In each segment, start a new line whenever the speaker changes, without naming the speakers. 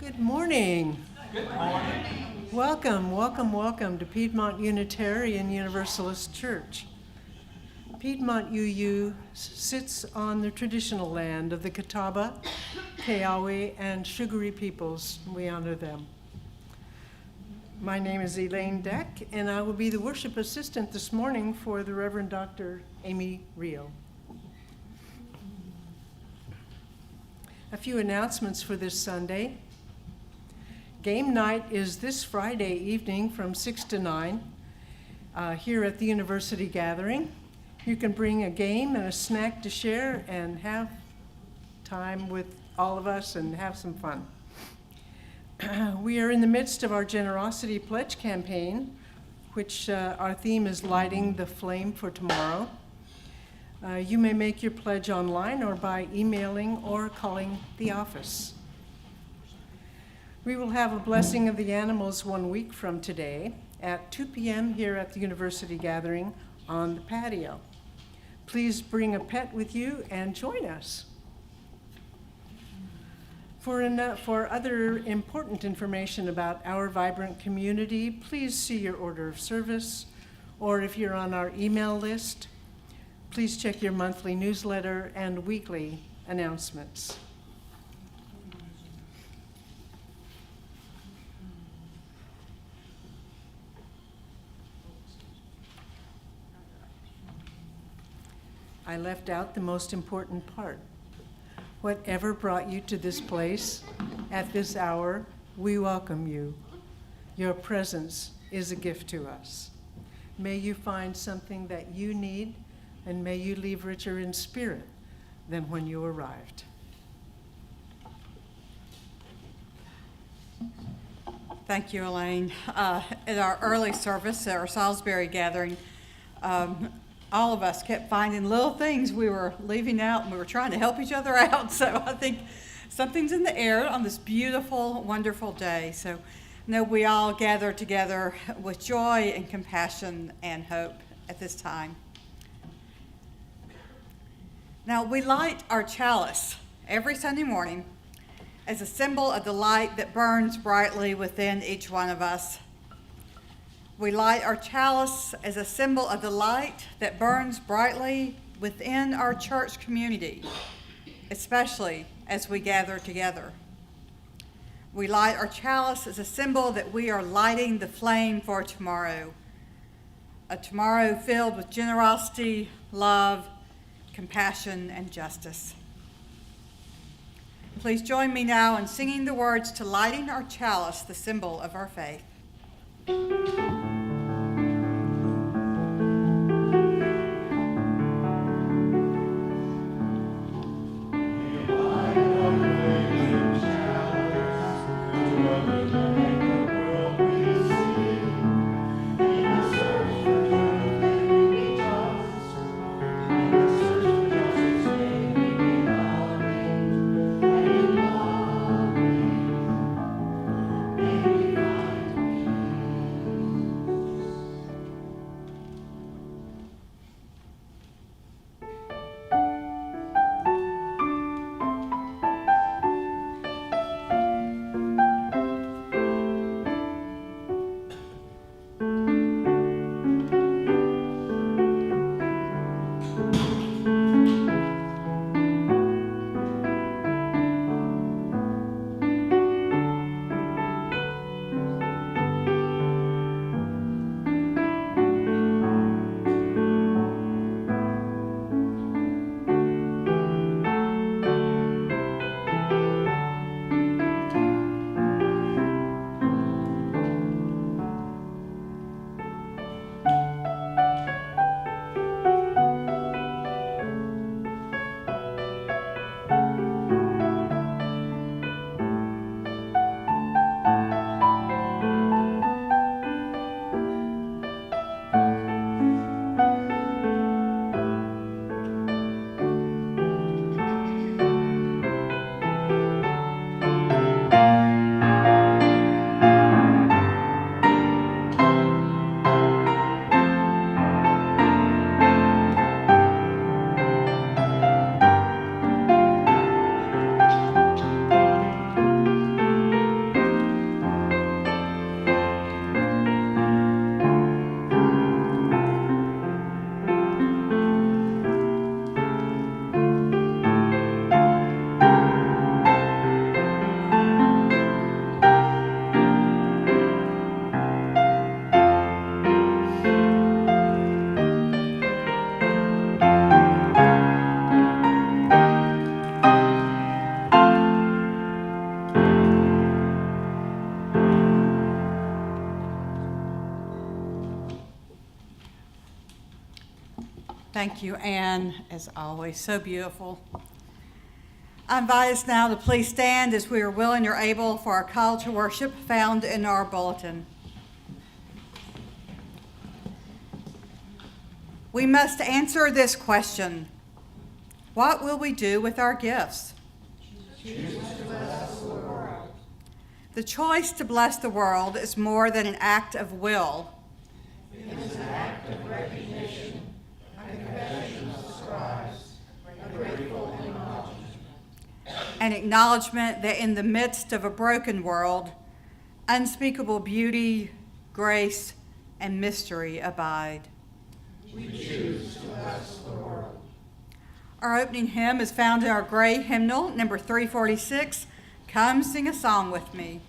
Good morning.
Good morning.
Welcome to Piedmont Unitarian Universalist Church. Piedmont UU sits on the traditional land of the Catawba, Keawe, and Sugary peoples. We honor them. My name is Elaine Deck, and I will be the worship assistant this morning for the Reverend Dr. Amy Rio. A few announcements for this Sunday. Game night is this Friday evening from 6 to 9 here at the University Gathering. You can bring a game and a snack to share and have time with all of us and have some fun. We are in the midst of our Generosity Pledge campaign, which our theme is Lighting the Flame for Tomorrow. You may make your pledge online or by emailing or calling the office. We will have a blessing of the animals 1 week from today at 2 p.m. here at the University Gathering on the patio. Please bring a pet with you and join us. For other important information about our vibrant community, please see your order of service, or if you're on our email list, please check your monthly newsletter and weekly announcements. I left out the most important part. Whatever brought you to this place at this hour, we welcome you. Your presence is a gift to us. May you find something that you need, and may you leave richer in spirit than when you arrived.
Thank you, Elaine. At our early service, at our Salisbury gathering, all of us kept finding little things we were leaving out, and we were trying to help each other out. So I think something's in the air on this beautiful, wonderful day. So we all gather together with joy and compassion and hope at this time. Now, we light our chalice every Sunday morning as a symbol of the light that burns brightly within each one of us. We light our chalice as a symbol of the light that burns brightly within our church community, especially as we gather together. We light our chalice as a symbol that we are lighting the flame for tomorrow, a tomorrow filled with generosity, love, compassion, and justice. Please join me now in singing the words to Lighting Our Chalice, the symbol of our faith. Thank you, Anne, as always, so beautiful. I invite us now to please stand as we are willing or able for our call to worship found in our bulletin. We must answer this question: what will we do with our gifts?
Choose to bless the world.
The choice to bless the world is more than an act of will.
It is an act of recognition, a confession of Christ, a grateful acknowledgement.
An acknowledgement that in the midst of a broken world, unspeakable beauty, grace, and mystery abide.
We choose to bless the world.
Our opening hymn is found in our gray hymnal, number 346, Come Sing a Song With Me.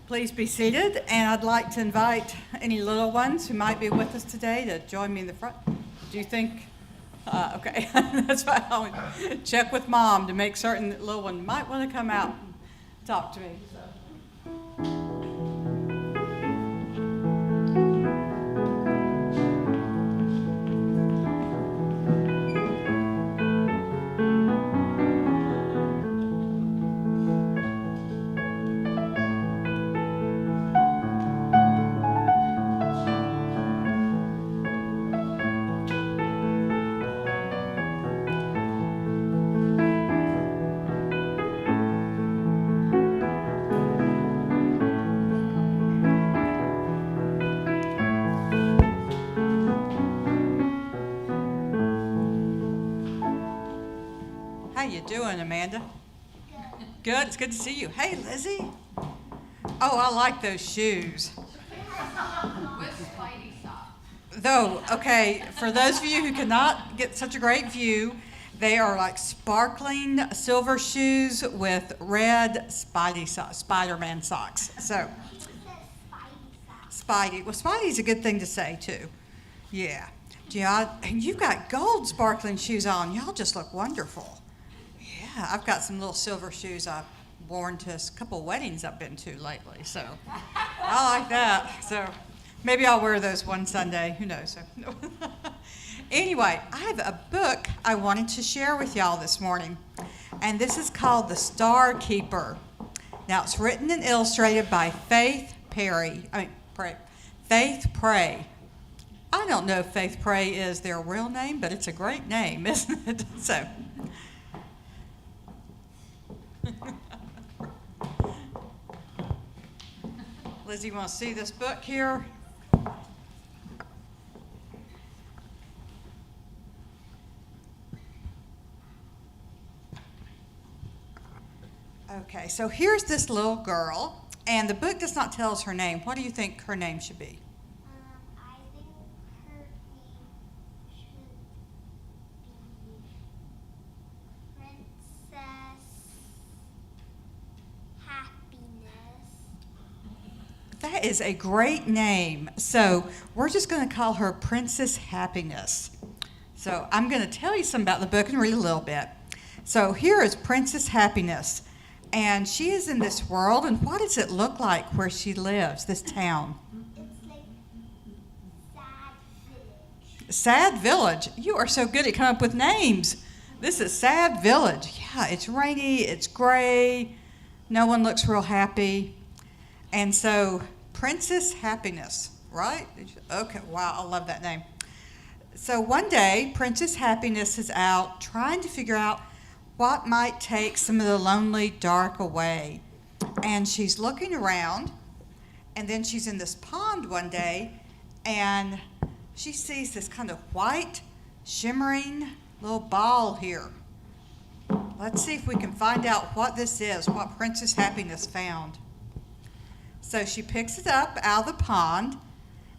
Please be seated, and I'd like to invite any little ones who might be with us today to join me in the front. Do you think? Okay, that's why I'll check with Mom to make certain that little one might want to come out and talk to me. How you doing, Amanda? Good. It's good to see you. Hey, Lizzie. Oh, I like those shoes.
With Spidey socks.
Though, okay, for those of you who cannot get such a great view, they are like sparkling silver shoes with red Spidey socks, Spider-Man socks. So, Spidey. Well, Spidey's a good thing to say too. Yeah. And you've got gold sparkling shoes on. Y'all just look wonderful. Yeah, I've got some little silver shoes I've worn to a couple weddings I've been to lately. So, I like that. So, maybe I'll wear those one Sunday. Who knows? So, anyway, I have a book I wanted to share with y'all this morning, and this is called The Star Keeper. Now, it's written and illustrated by Faith Prey. I don't know if Faith Prey is their real name, but it's a great name, isn't it? So, Lizzie, you want to see this book here? Okay, so here's this little girl, and the book does not tell us her name. What do you think her name should be?
I think her name should be Princess Happiness.
That is a great name. So we're just going to call her Princess Happiness. So I'm going to tell you something about the book and read a little bit. So here is Princess Happiness, and she is in this world, and what does it look like where she lives, this town?
It's like Sad Village.
Sad Village. You are so good at coming up with names. This is Sad Village. Yeah, it's rainy, it's gray, no one looks real happy. And so, Princess Happiness, right? Okay, wow, I love that name. So one day, Princess Happiness is out trying to figure out what might take some of the lonely dark away. And she's looking around, and then she's in this pond one day, and she sees this kind of white, shimmering little ball here. Let's see if we can find out what this is, what Princess Happiness found. So she picks it up out of the pond,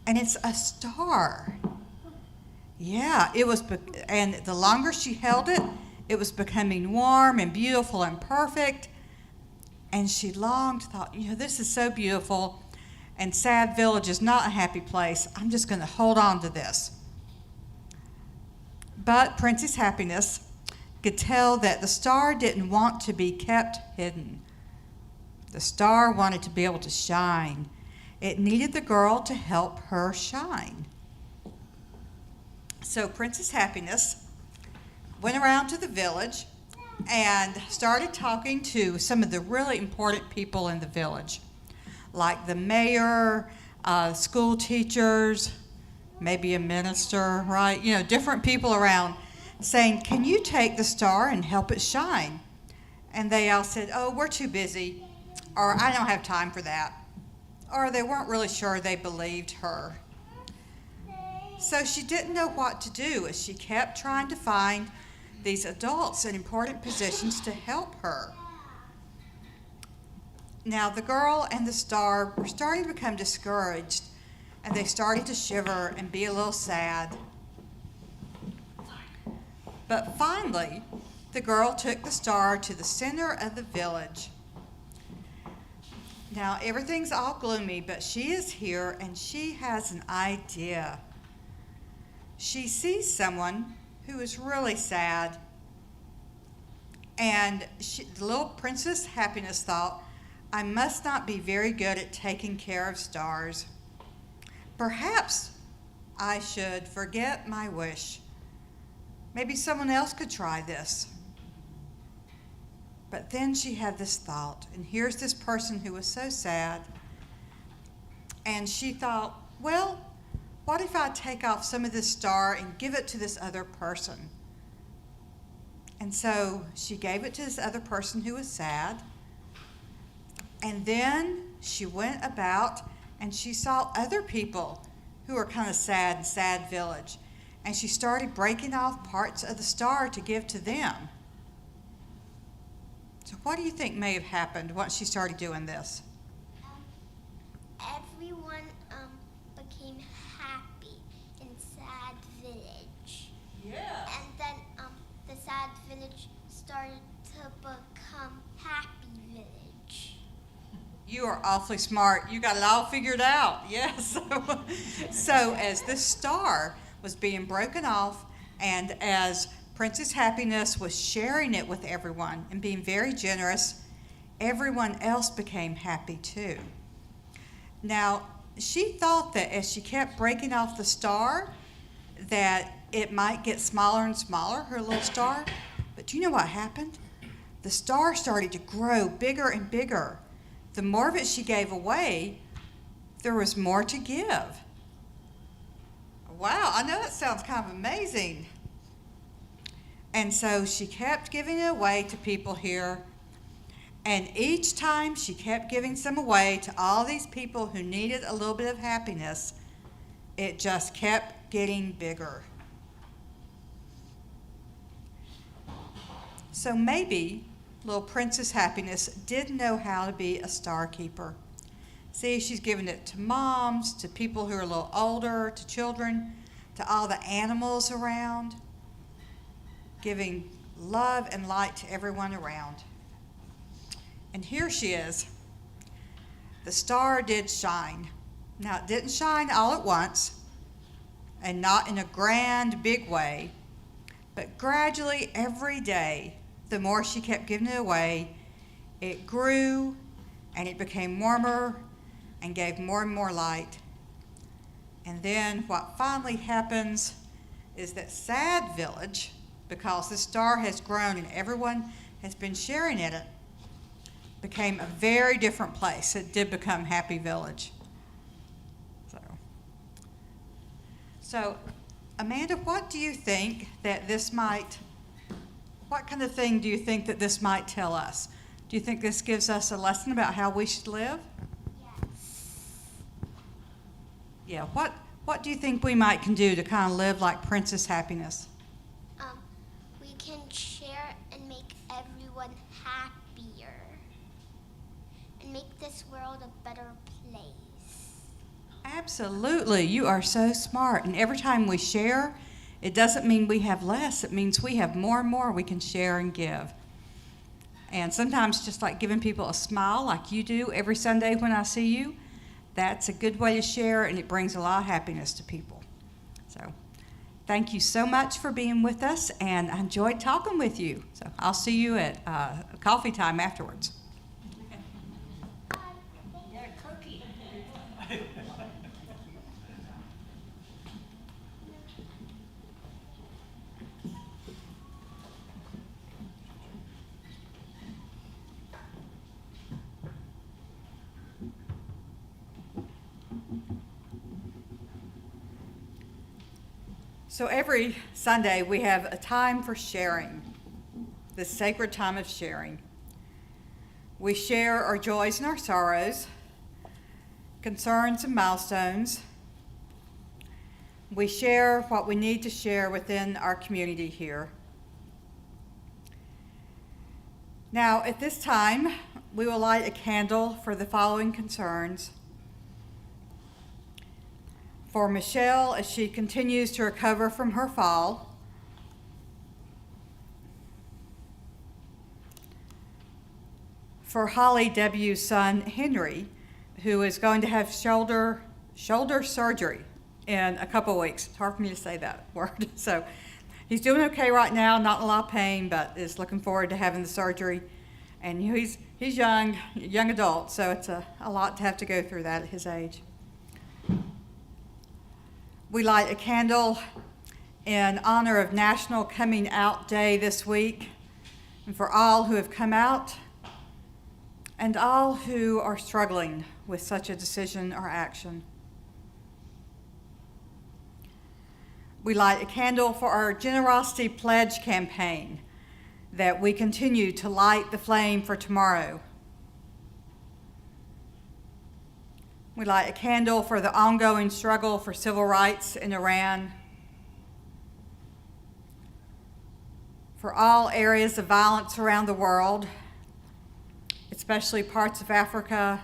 and it's a star. Yeah, and the longer she held it, it was becoming warm and beautiful and perfect. And she longed, thought, this is so beautiful, and Sad Village is not a happy place. I'm just going to hold on to this. But Princess Happiness could tell that the star didn't want to be kept hidden. The star wanted to be able to shine. It needed the girl to help her shine. So Princess Happiness went around to the village and started talking to some of the really important people in the village, like the mayor, school teachers, maybe a minister, right? Different people around, saying, "Can you take the star and help it shine?" And they all said, "Oh, we're too busy," or "I don't have time for that," or they weren't really sure they believed her. So she didn't know what to do as she kept trying to find these adults in important positions to help her. Now the girl and the star were starting to become discouraged, and they started to shiver and be a little sad. But finally, the girl took the star to the center of the village. Now everything's all gloomy, but she is here and she has an idea. She sees someone who is really sad, and the little Princess Happiness thought, "I must not be very good at taking care of stars. Perhaps I should forget my wish. Maybe someone else could try this." But then she had this thought, and here's this person who was so sad, and she thought, well, what if I take off some of this star and give it to this other person? And so she gave it to this other person who was sad, and then she went about and she saw other people who were kind of sad in Sad Village, and she started breaking off parts of the star to give to them. So what do you think may have happened once she started doing this?
Everyone became happy in Sad Village.
Yeah.
And then the Sad Village started to become Happy Village.
You are awfully smart. You got it all figured out. Yes. So as this star was being broken off, and as Princess Happiness was sharing it with everyone and being very generous, everyone else became happy too. Now, she thought that as she kept breaking off the star, that it might get smaller and smaller, her little star. But do you know what happened? The star started to grow bigger and bigger. The more of it she gave away, there was more to give. Wow, I know that sounds kind of amazing. And so she kept giving it away to people here. And each time she kept giving some away to all these people who needed a little bit of happiness, it just kept getting bigger. So maybe little Princess Happiness, did know how to be a star keeper. See, she's given it to moms, to people who are a little older, to children, to all the animals around, giving love and light to everyone around. And here she is. The star did shine. Now, it didn't shine all at once, and not in a grand, big way, but gradually, every day, the more she kept giving it away, it grew, and it became warmer, and gave more and more light. And then what finally happens is that sad village, because the star has grown and everyone has been sharing in it, became a very different place. It did become Happy Village. So, Amanda, what do you think that this might, what kind of thing do you think that this might tell us? Do you think this gives us a lesson about how we should live? Yeah, what do you think we might can do to kind of live like Princess Happiness?
We can share and make everyone happier and make this world a better place.
Absolutely. You are so smart. And every time we share, it doesn't mean we have less. It means we have more and more we can share and give. And sometimes just like giving people a smile like you do every Sunday when I see you, that's a good way to share, and it brings a lot of happiness to people. So thank you so much for being with us, and I enjoyed talking with you. So I'll see you at coffee time afterwards. So every Sunday we have a time for sharing, the sacred time of sharing. We share our joys and our sorrows, concerns and milestones. We share what we need to share within our community here. Now, at this time, we will light a candle for the following concerns. For Michelle, as she continues to recover from her fall. For Holly W.'s son, Henry, who is going to have shoulder surgery in a couple of weeks. It's hard for me to say that word. So he's doing okay right now, not in a lot of pain, but is looking forward to having the surgery. And he's young adult, so it's a lot to have to go through that at his age. We light a candle in honor of National Coming Out Day this week, and for all who have come out and all who are struggling with such a decision or action. We light a candle for our Generosity Pledge campaign, that we continue to light the flame for tomorrow. We light a candle for the ongoing struggle for civil rights in Iran, for all areas of violence around the world, especially parts of Africa,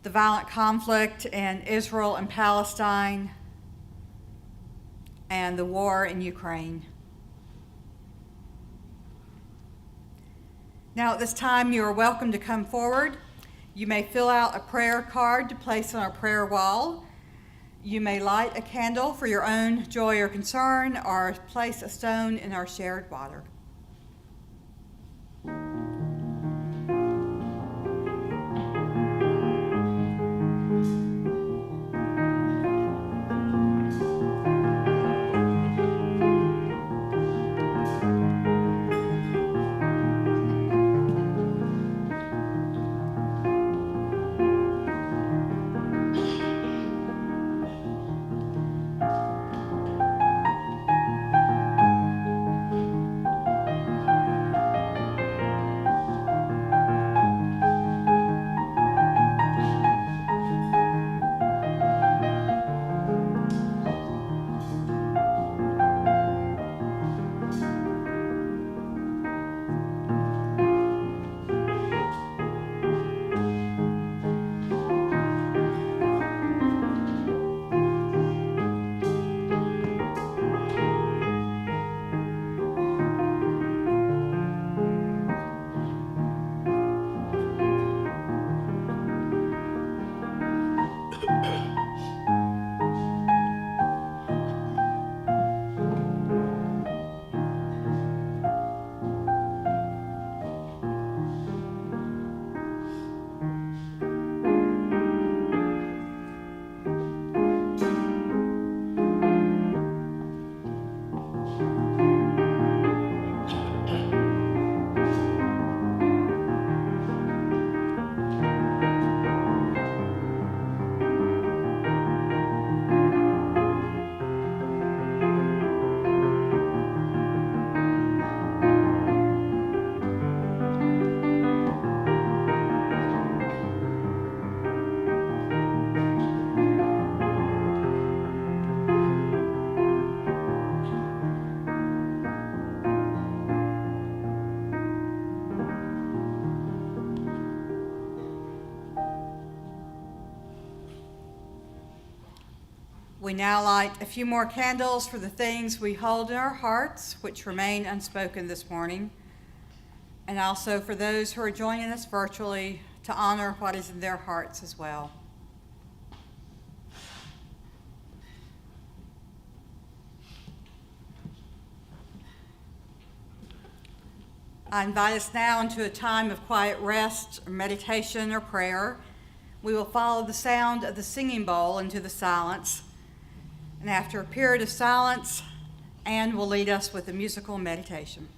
the violent conflict in Israel and Palestine, and the war in Ukraine. Now, at this time, you are welcome to come forward. You may fill out a prayer card to place on our prayer wall. You may light a candle for your own joy or concern, or place a stone in our shared water. We now light a few more candles for the things we hold in our hearts, which remain unspoken this morning, and also for those who are joining us virtually to honor what is in their hearts as well. I invite us now into a time of quiet rest, or meditation, or prayer. We will follow the sound of the singing bowl into the silence. And after a period of silence, Anne will lead us with a musical meditation.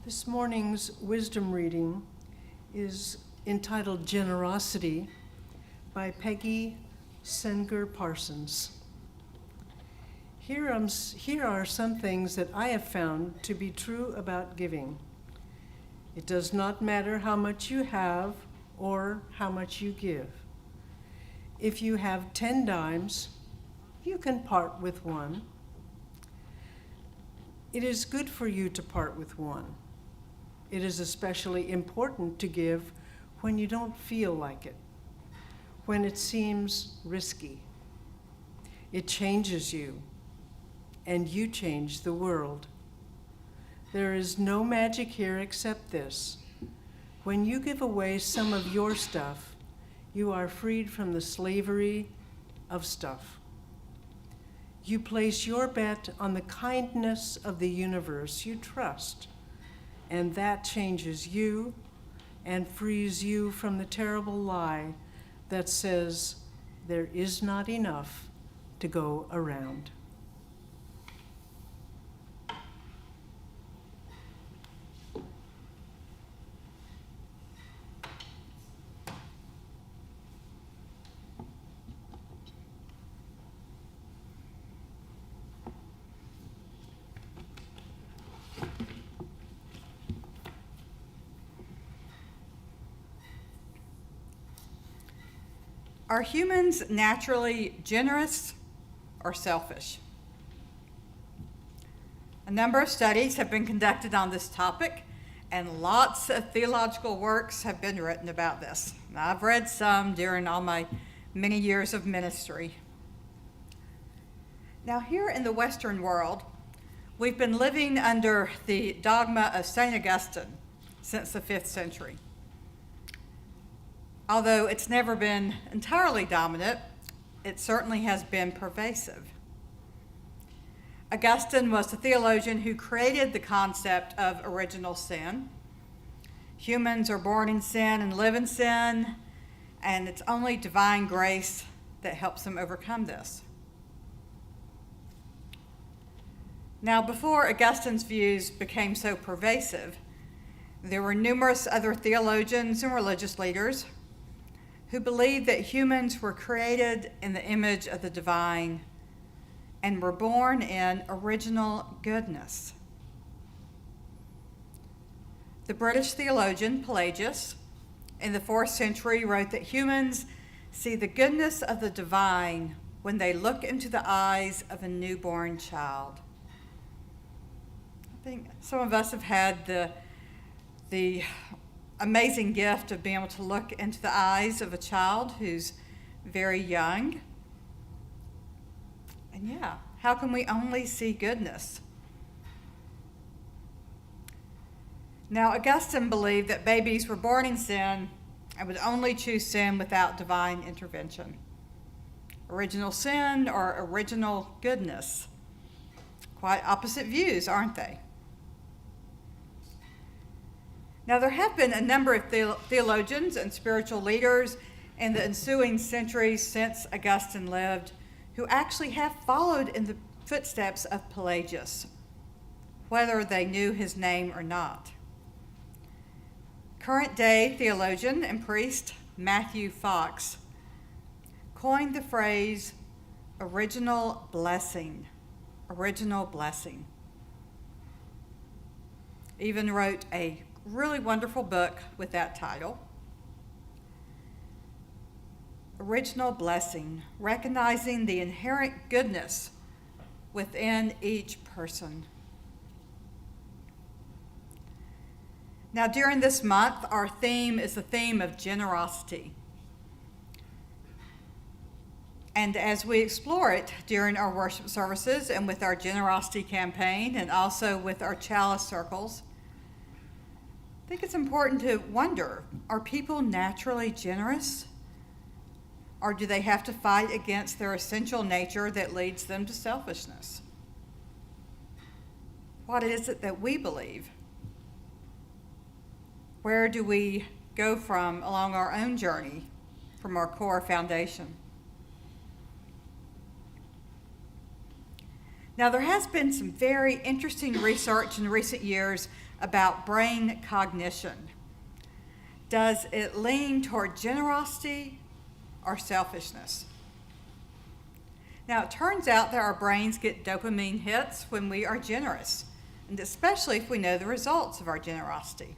This morning's wisdom reading is entitled Generosity by Peggy Senger Parsons. Here are some things that I have found to be true about giving. It does not matter how much you have or how much you give. If you have 10 dimes, you can part with one. It is good for you to part with one. It is especially important to give when you don't feel like it, when it seems risky. It changes you, and you change the world. There is no magic here except this. When you give away some of your stuff, you are freed from the slavery of stuff. You place your bet on the kindness of the universe you trust, and that changes you and frees you from the terrible lie that says there is not enough to go around.
Are humans naturally generous or selfish? A number of studies have been conducted on this topic, and lots of theological works have been written about this. I've read some during all my many years of ministry. Now, here in the Western world, we've been living under the dogma of St. Augustine since the 5th century. Although it's never been entirely dominant, it certainly has been pervasive. Augustine was the theologian who created the concept of original sin. Humans are born in sin and live in sin, and it's only divine grace that helps them overcome this. Now, before Augustine's views became so pervasive, there were numerous other theologians and religious leaders who believed that humans were created in the image of the divine and were born in original goodness. The British theologian Pelagius in the 4th century wrote that humans see the goodness of the divine when they look into the eyes of a newborn child. I think some of us have had the amazing gift of being able to look into the eyes of a child who's very young. And yeah, how can we only see goodness? Now, Augustine believed that babies were born in sin and would only choose sin without divine intervention. Original sin or original goodness. Quite opposite views, aren't they? Now, there have been a number of theologians and spiritual leaders in the ensuing centuries since Augustine lived who actually have followed in the footsteps of Pelagius, whether they knew his name or not. Current day theologian and priest Matthew Fox coined the phrase original blessing. Original blessing. Even wrote a really wonderful book with that title. Original blessing, recognizing the inherent goodness within each person. Now, during this month, our theme is the theme of generosity. And as we explore it during our worship services and with our generosity campaign and also with our chalice circles, I think it's important to wonder, are people naturally generous? Or do they have to fight against their essential nature that leads them to selfishness? What is it that we believe? Where do we go from along our own journey from our core foundation? Now, there has been some very interesting research in recent years about brain cognition. Does it lean toward generosity or selfishness? Now, it turns out that our brains get dopamine hits when we are generous, and especially if we know the results of our generosity.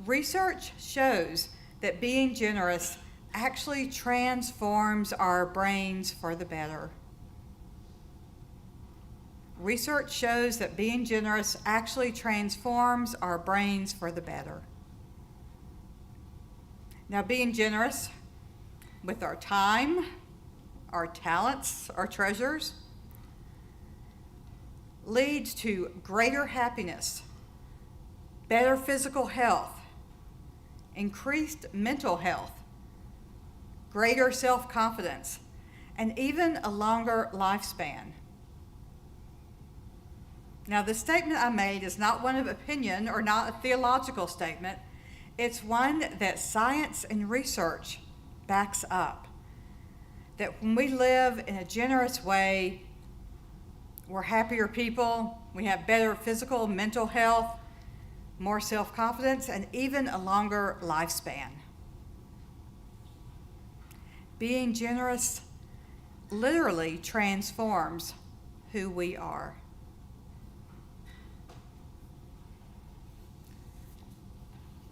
Research shows that being generous actually transforms our brains for the better. Research shows that being generous actually transforms our brains for the better. Now, being generous with our time, our talents, our treasures, leads to greater happiness, better physical health, increased mental health, greater self-confidence, and even a longer lifespan. Now, the statement I made is not one of opinion or not a theological statement. It's one that science and research backs up. That when we live in a generous way, we're happier people, we have better physical, mental health, more self-confidence, and even a longer lifespan. Being generous literally transforms who we are.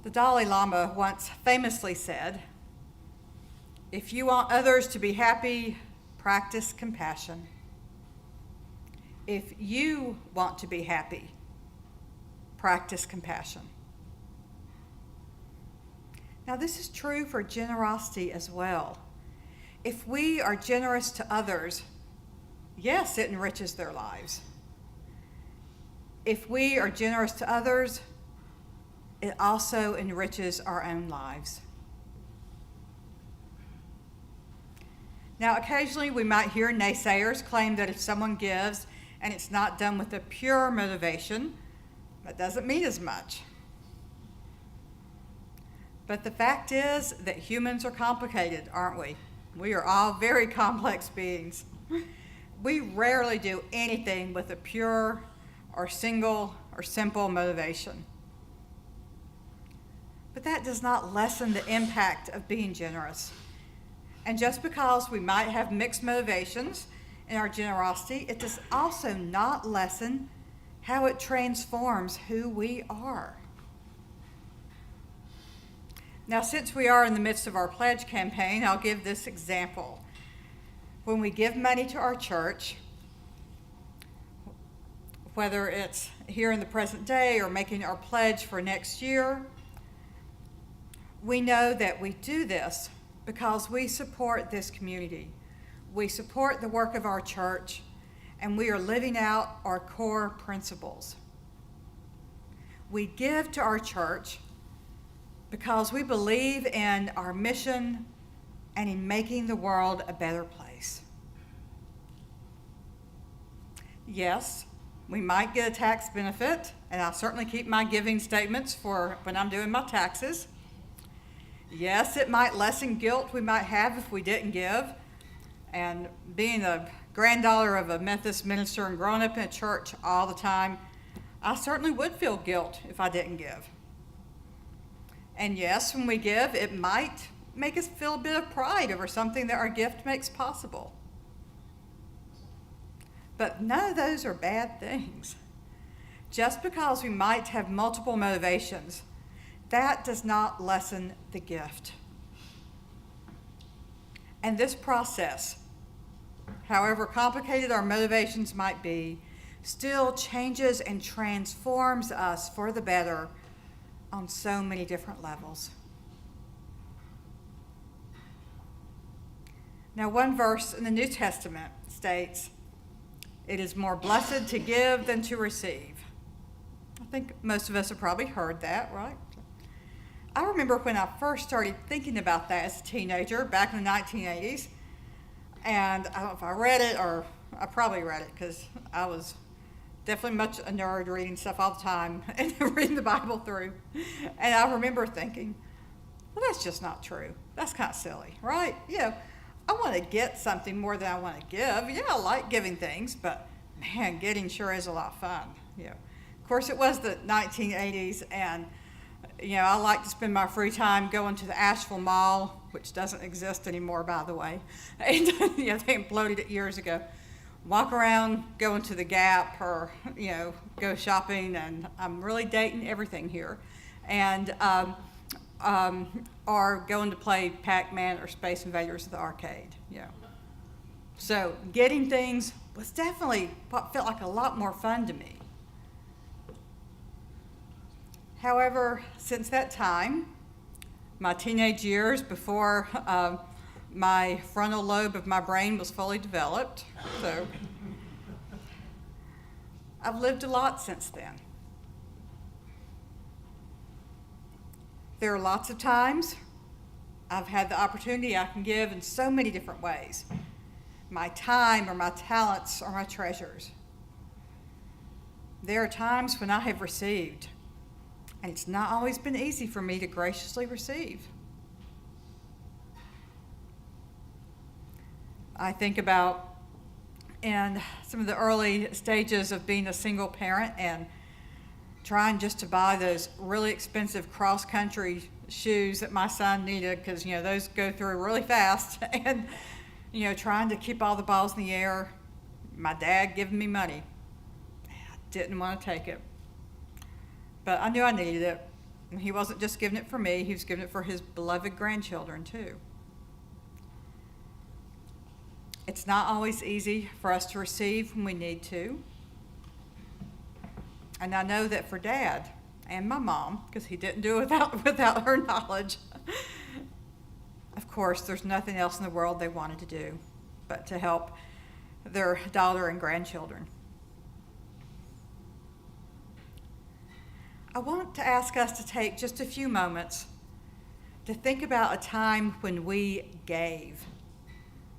The Dalai Lama once famously said, "If you want others to be happy, practice compassion. If you want to be happy, practice compassion." Now, this is true for generosity as well. If we are generous to others, yes, it enriches their lives. If we are generous to others, it also enriches our own lives. Now, occasionally we might hear naysayers claim that if someone gives and it's not done with a pure motivation, that doesn't mean as much. But the fact is that humans are complicated, aren't we? We are all very complex beings. We rarely do anything with a pure or single or simple motivation. But that does not lessen the impact of being generous. And just because we might have mixed motivations in our generosity, it does also not lessen how it transforms who we are. Now, since we are in the midst of our pledge campaign, I'll give this example. When we give money to our church, whether it's here in the present day or making our pledge for next year, we know that we do this because we support this community. We support the work of our church, and we are living out our core principles. We give to our church because we believe in our mission and in making the world a better place. Yes, we might get a tax benefit, and I'll certainly keep my giving statements for when I'm doing my taxes. Yes, it might lessen guilt we might have if we didn't give. And being a granddaughter of a Methodist minister and growing up in a church all the time, I certainly would feel guilt if I didn't give. And yes, when we give, it might make us feel a bit of pride over something that our gift makes possible. But none of those are bad things. Just because we might have multiple motivations, that does not lessen the gift. And this process, however complicated our motivations might be, still changes and transforms us for the better on so many different levels. Now, one verse in the New Testament states, "It is more blessed to give than to receive." I think most of us have probably heard that, right? I remember when I first started thinking about that as a teenager back in the 1980s, and I don't know if I read it or I probably read it because I was definitely much a nerd reading stuff all the time and reading the Bible through. And I remember thinking, well, that's just not true. That's kind of silly, right? I want to get something more than I want to give. I like giving things, but man, getting sure is a lot of fun. course, it was the 1980s, and I like to spend my free time going to the Asheville Mall, which doesn't exist anymore, by the way. And they imploded it years ago. Walk around, go into the Gap, or go shopping, and I'm really dating everything here. And or going to play Pac-Man or Space Invaders at the arcade. So getting things was definitely what felt like a lot more fun to me. However, since that time, my teenage years before my frontal lobe of my brain was fully developed, so I've lived a lot since then. There are lots of times I've had the opportunity I can give in so many different ways. My time or my talents or my treasures. There are times when I have received, and it's not always been easy for me to graciously receive. I think about in some of the early stages of being a single parent and trying just to buy those really expensive cross-country shoes that my son needed, because those go through really fast, and trying to keep all the balls in the air. My dad giving me money. I didn't want to take it, but I knew I needed it. And he wasn't just giving it for me, he was giving it for his beloved grandchildren too. It's not always easy for us to receive when we need to. And I know that for Dad and my mom, because he didn't do it without her knowledge, of course, there's nothing else in the world they wanted to do but to help their daughter and grandchildren. I want to ask us to take just a few moments to think about a time when we gave,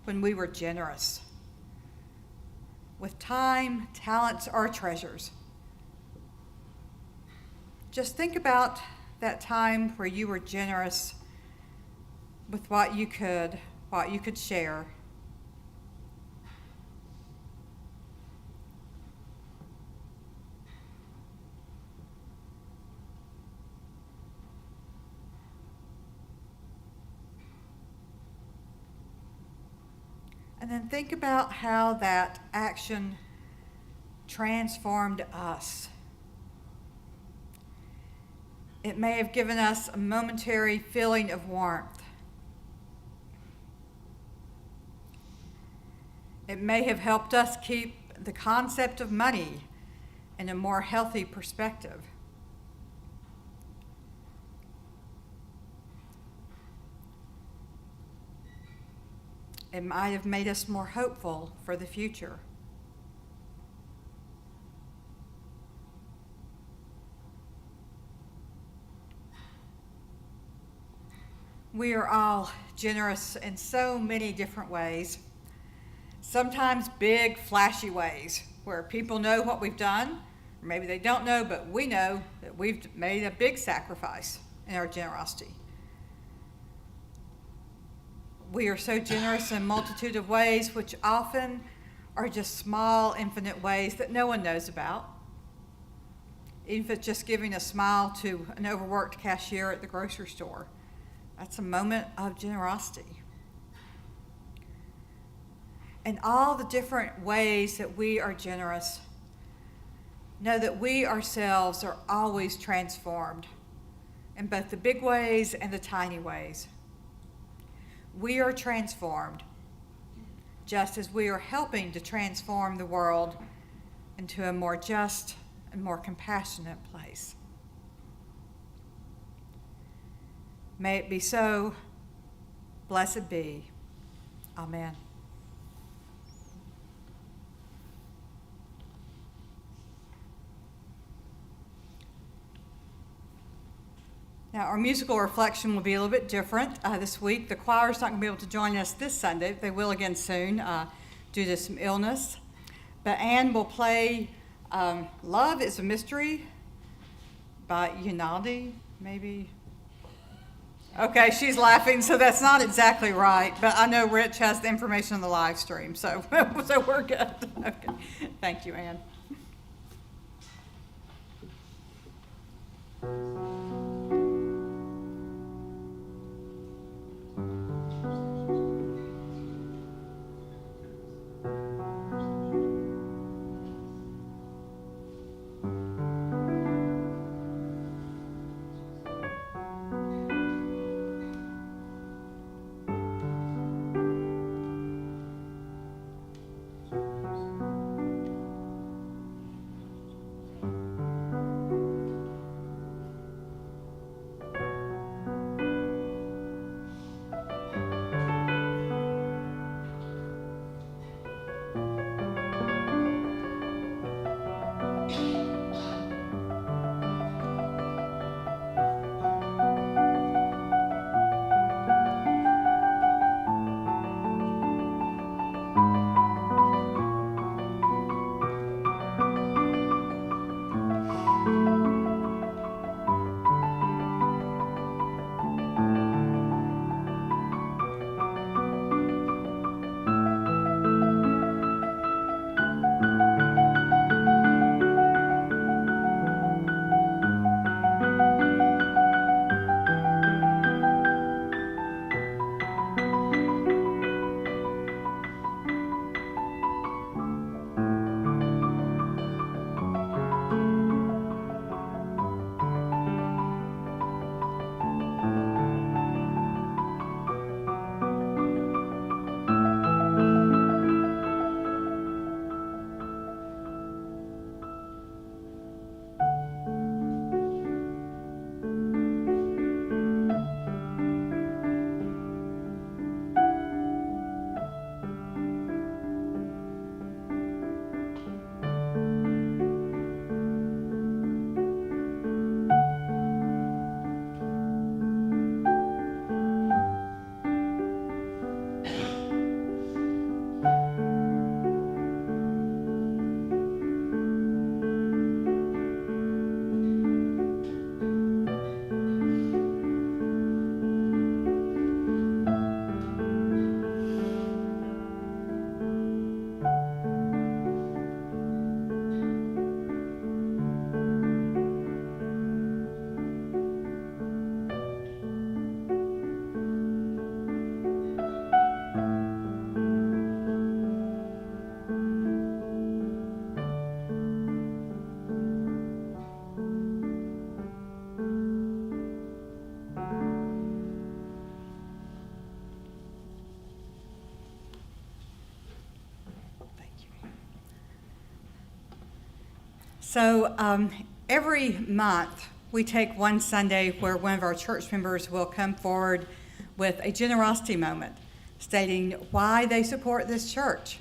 when we were generous, with time, talents, or treasures. Just think about that time where you were generous with what you could share. And then think about how that action transformed us. It may have given us a momentary feeling of warmth. It may have helped us keep the concept of money in a more healthy perspective. It might have made us more hopeful for the future. We are all generous in so many different ways. Sometimes big, flashy ways where people know what we've done, or maybe they don't know, but we know that we've made a big sacrifice in our generosity. We are so generous in a multitude of ways, which often are just small, infinite ways that no one knows about. Even if it's just giving a smile to an overworked cashier at the grocery store. That's a moment of generosity. And all the different ways that we are generous, know that we ourselves are always transformed in both the big ways and the tiny ways. We are transformed just as we are helping to transform the world into a more just and more compassionate place. May it be so. Blessed be. Amen. Now, our musical reflection will be a little bit different this week. The choir's not going to be able to join us this Sunday. They will again soon due to some illness. But Anne will play Love is a Mystery by Unaldi, maybe. Okay, she's laughing, so that's not exactly right. But I know Rich has the information on the live stream, so we're good. Okay. Thank you, Anne. So every month, we take one Sunday where one of our church members will come forward with a generosity moment, stating why they support this church.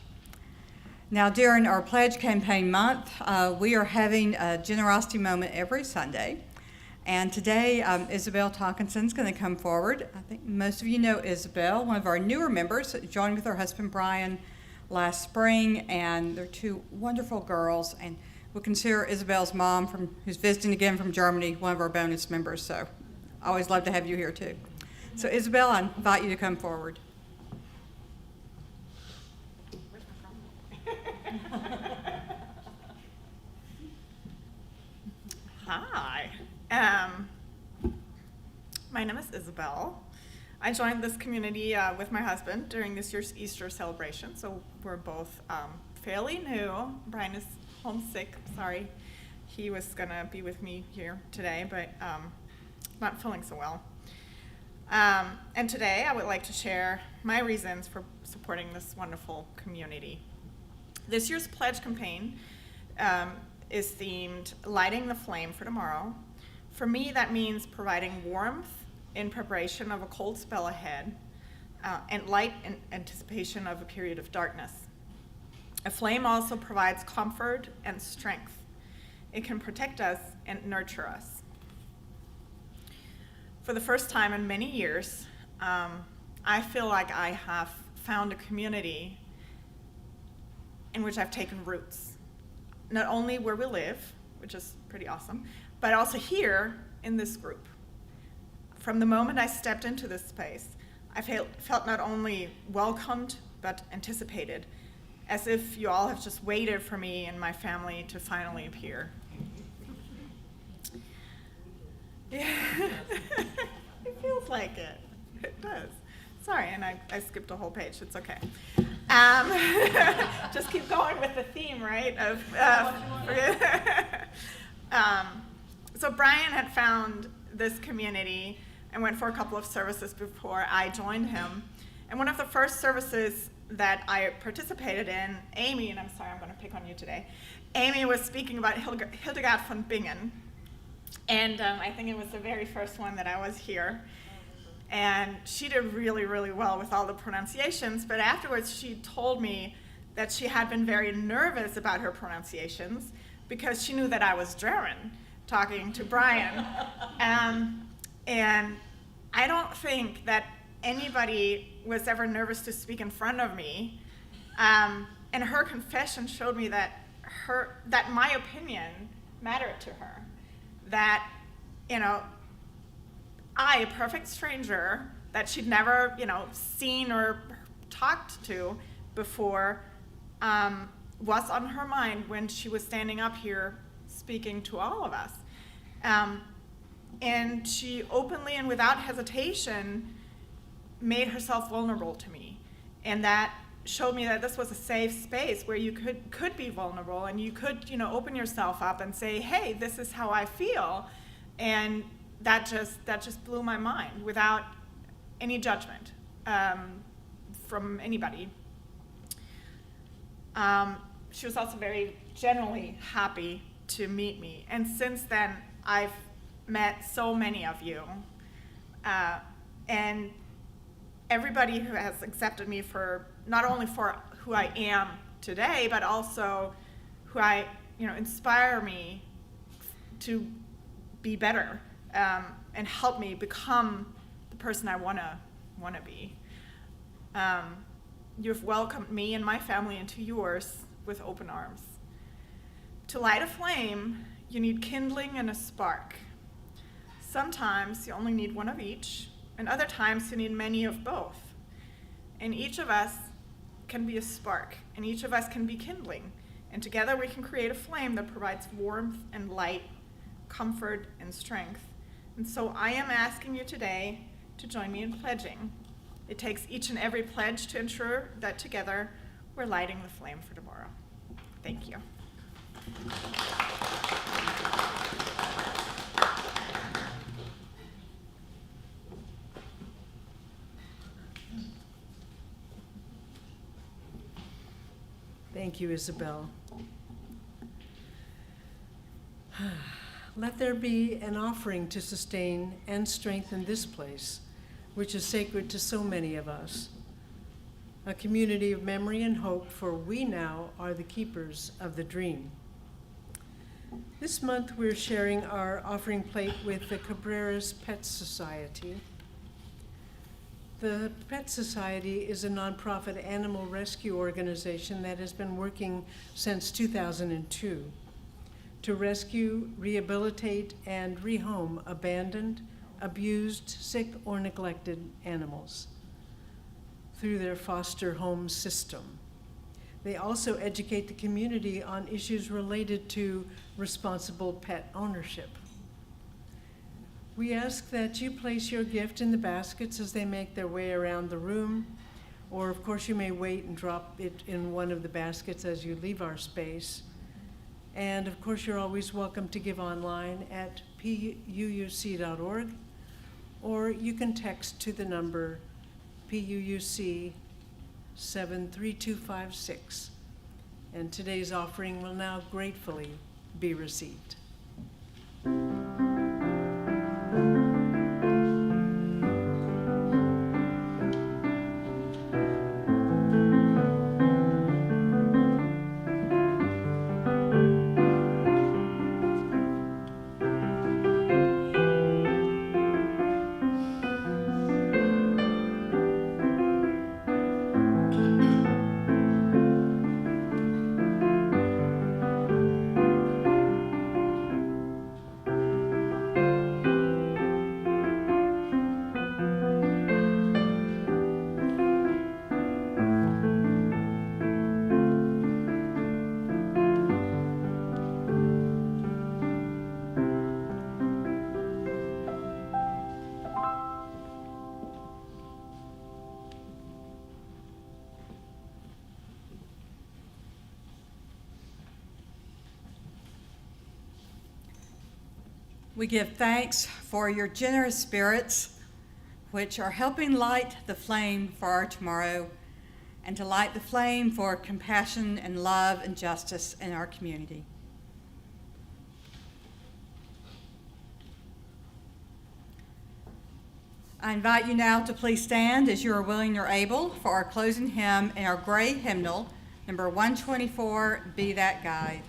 Now, during our Pledge Campaign month, we are having a generosity moment every Sunday. And today, Isabel Tonkinson is going to come forward. I think most of you know Isabel, one of our newer members, joined with her husband Brian last spring, and they're two wonderful girls. And we consider Isabel's mom, who's visiting again from Germany, one of our bonus members. So I always love to have you here too. So Isabel, I invite you to come forward.
Hi. My name is Isabel. I joined this community with my husband during this year's Easter celebration, so we're both fairly new. Brian is homesick, sorry. He was gonna be with me here today, but not feeling so well. And today I would like to share my reasons for supporting this wonderful community. This year's Pledge campaign is themed Lighting the Flame for Tomorrow. For me, that means providing warmth in preparation of a cold spell ahead, and light in anticipation of a period of darkness. A flame also provides comfort and strength. It can protect us and nurture us. For the first time in many years, I feel like I have found a community in which I've taken roots. Not only where we live, which is pretty awesome, but also here in this group. From the moment I stepped into this space, I felt not only welcomed, but anticipated, as if you all have just waited for me and my family to finally appear. Yeah, it feels like it. It does. Sorry, and I skipped a whole page. It's okay. Just keep going with the theme, right? So Brian had found this community and went for a couple of services before I joined him. And one of the first services that I participated in, Amy, and I'm sorry, I'm going to pick on you today, Amy was speaking about Hildegard von Bingen. And I think it was the very first one that I was here. And she did really, really well with all the pronunciations, but afterwards she told me that she had been very nervous about her pronunciations because she knew that I was German, talking to Brian. And I don't think that anybody was ever nervous to speak in front of me. And her confession showed me that my opinion mattered to her. That, I, a perfect stranger that she'd never, seen or talked to before, was on her mind when she was standing up here speaking to all of us. And she openly and without hesitation made herself vulnerable to me. And that showed me that this was a safe space where you could be vulnerable and you could, open yourself up and say, hey, this is how I feel. And that just blew my mind without any judgment from anybody. She was also very genuinely happy to meet me. And since then, I've met so many of you. And everybody who has accepted me for not only for who I am today, but also who inspire me to be better and help me become the person I wanna be. You've welcomed me and my family into yours with open arms. To light a flame, you need kindling and a spark. Sometimes you only need one of each, and other times you need many of both. And each of us can be a spark, and each of us can be kindling. And together we can create a flame that provides warmth and light, comfort and strength. And so I am asking you today to join me in pledging. It takes each and every pledge to ensure that together we're lighting the flame for tomorrow. Thank you.
Thank you, Isabel. Let there be an offering to sustain and strengthen this place, which is sacred to so many of us. A community of memory and hope, for we now are the keepers of the dream. This month we're sharing our offering plate with the Cabrera's Pet Society. The Pet Society is a nonprofit animal rescue organization that has been working since 2002 to rescue, rehabilitate, and rehome abandoned, abused, sick, or neglected animals through their foster home system. They also educate the community on issues related to responsible pet ownership. We ask that you place your gift in the baskets as they make their way around the room, or of course you may wait and drop it in one of the baskets as you leave our space. And of course you're always welcome to give online at puuc.org, or you can text to the number PUUC 73256. And today's offering will now gratefully be received.
We give thanks for your generous spirits, which are helping light the flame for our tomorrow and to light the flame for compassion and love and justice in our community. I invite you now to please stand as you are willing or able for our closing hymn in our gray hymnal, number 124, Be That Guide.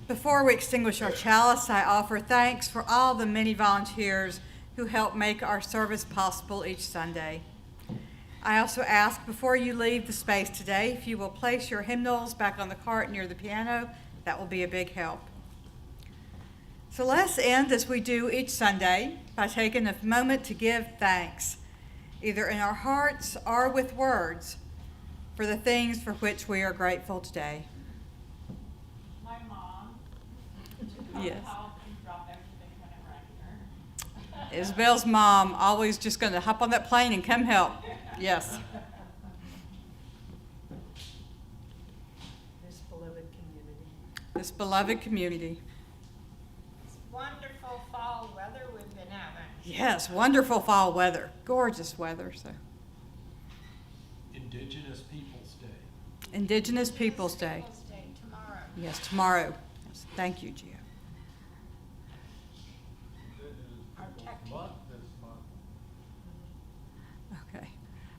Before we extinguish our chalice, I offer thanks for all the many volunteers who help make our service possible each Sunday. I also ask before you leave the space today, if you will place your hymnals back on the cart near the piano, that will be a big help. So let's end as we do each Sunday by taking a moment to give thanks, either in our hearts or with words, for the things for which we are grateful today.
My mom.
Yes.
Help and drop everything whenever I need her.
Isabel's mom, always just going to hop on that plane and come help. Yes.
This beloved
this beloved community.
It's wonderful fall weather we've been having.
Yes, wonderful fall weather, gorgeous weather. So,
Indigenous Peoples Day.
Indigenous Peoples Day.
Peoples' Day tomorrow.
Yes, tomorrow. Yes, thank you, Gio.
Our tech team.
Okay.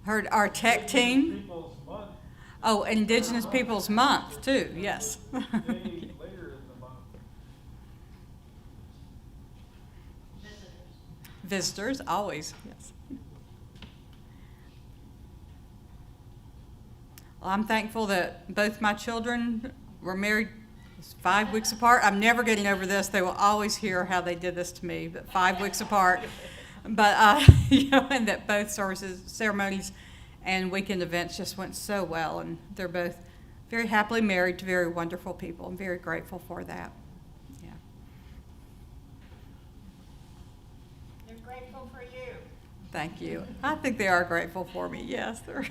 Heard our tech team.
People's Month,
Oh, Indigenous Peoples Month too. Yes.
day later in the month.
Visitors, always. Yes. Well, I'm thankful that both my children were married 5 weeks apart. I'm never getting over this. They will always hear how they did this to me, but 5 weeks apart. But and that both ceremonies, and weekend events just went so well, and they're both very happily married to very wonderful people. I'm very grateful for that. Yeah.
They're grateful for you.
Thank you. I think they are grateful for me. Yes, they're.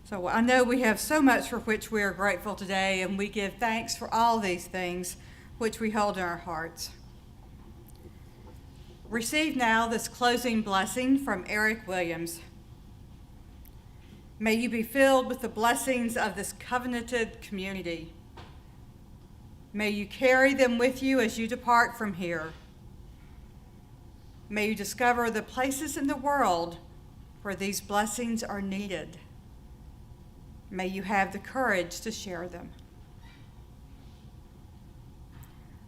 So I know we have so much for which we are grateful today, and we give thanks for all these things which we hold in our hearts. Receive now this closing blessing from Eric Williams. May you be filled with the blessings of this covenanted community. May you carry them with you as you depart from here. May you discover the places in the world where these blessings are needed. May you have the courage to share them.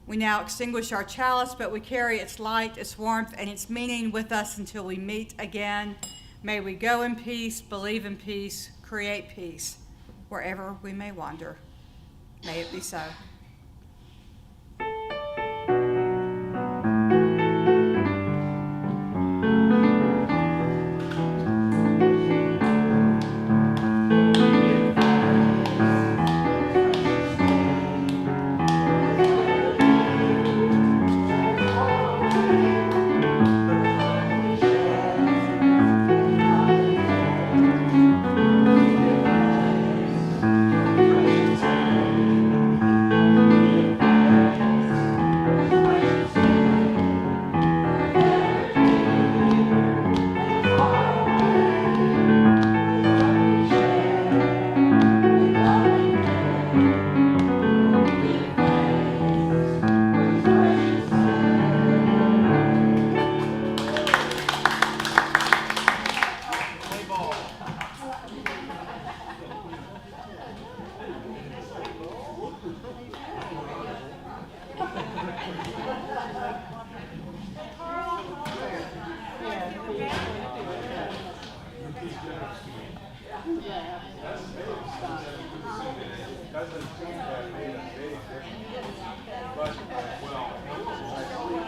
We now extinguish our chalice, but we carry its light, its warmth, and its meaning with us until we meet again. May we go in peace, believe in peace, create peace, wherever we may wander. May it be so.
Doesn't seem to have made a big difference. But